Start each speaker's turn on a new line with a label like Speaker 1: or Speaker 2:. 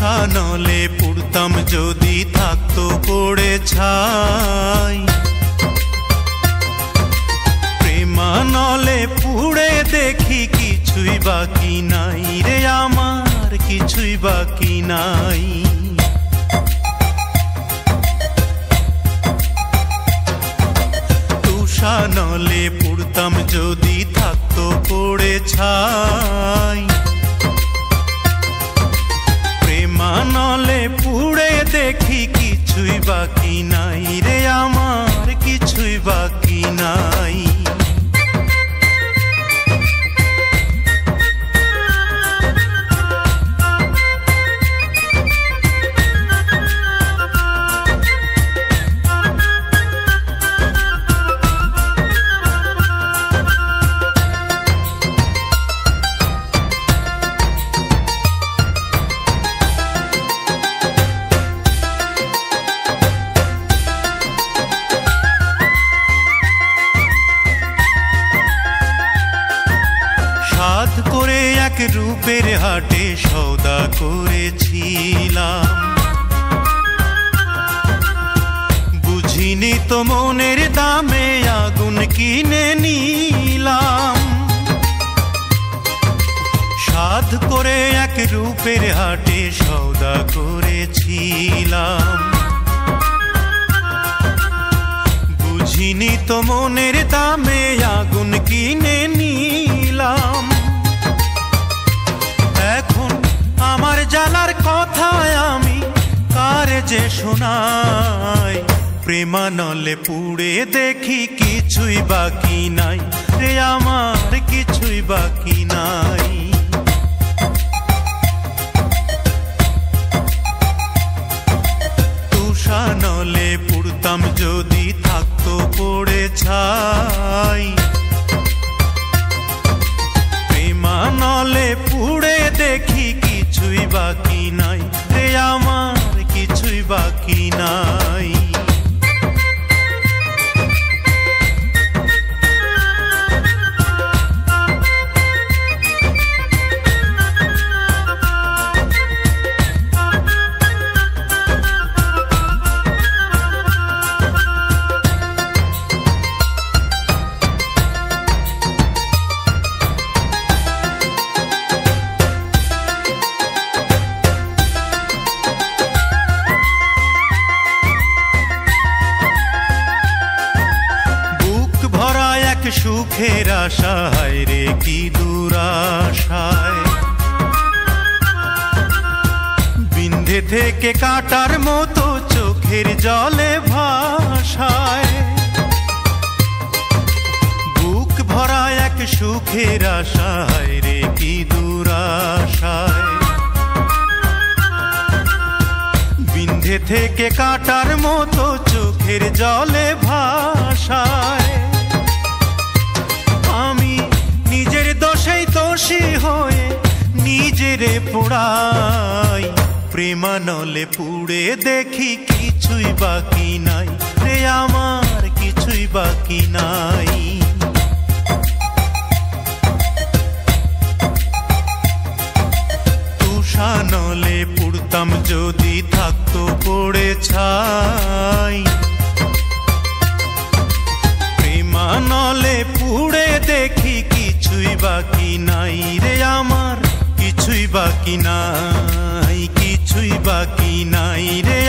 Speaker 1: তুষানলে পুড়তাম যদি থাকতো পড়ে ছাই, প্রেমানলে পুড়ে দেখি কিছুই বাকি নাই রে আমার, কিছুই বাকি নাই। তুষানলে পুড়তাম যদি থাকতো পড়ে ছাই, প্রেমানলে পুড়ে দেখি কিছুই বাকি নাই রে আমার, কিছুই বাকি নাই। সাধ করে এক রূপের হাটে সওদা করেছিলাম, বুঝিনি তো মনের দামে আগুন কিনে নিলাম। সাধ করে এক রূপের হাটে সওদা করেছিলাম, বুঝিনি তো মনের দামে আগুন কিনে নিলাম। এখন আমার জ্বালার কথা আমি কার যে শোনাই, প্রেমানলে পুড়ে দেখি কিছুই বাকি নাই রে আমার, কিছুই বাকি নাই। তুষানলে পুড়তাম যদি থাকতো পড়ে ছাই, প্রেমানলে পুড়ে দেখি কিছুই বাকি নাই রে আমার, কিছুই বাকি নাই। সুখের আশায় রে কি দুরাশায়, বিন্ধে থেকে কাটার মতো চোখের জলে ভাসায়। বুক ভরা এক সুখের আশায় রে কি দুরাশায়, বিন্ধে থেকে কাটার মতো চোখের জলে ভাসায়। আমি নিজের দোষেই দোষী হয়ে নিজেরে পোড়াই, প্রেমানলে পুড়ে দেখি কিছুই বাকি নাই রে আমার, কিছুই বাকি নাই। তুষানলে পুড়তাম যদি থাকতো পড়ে ছাই, প্রেমানলে পুড়ে দেখি কিছুই বাকি নাই রে আমার, কিছুই বাকি নাই, কিছুই বাকি নাই রে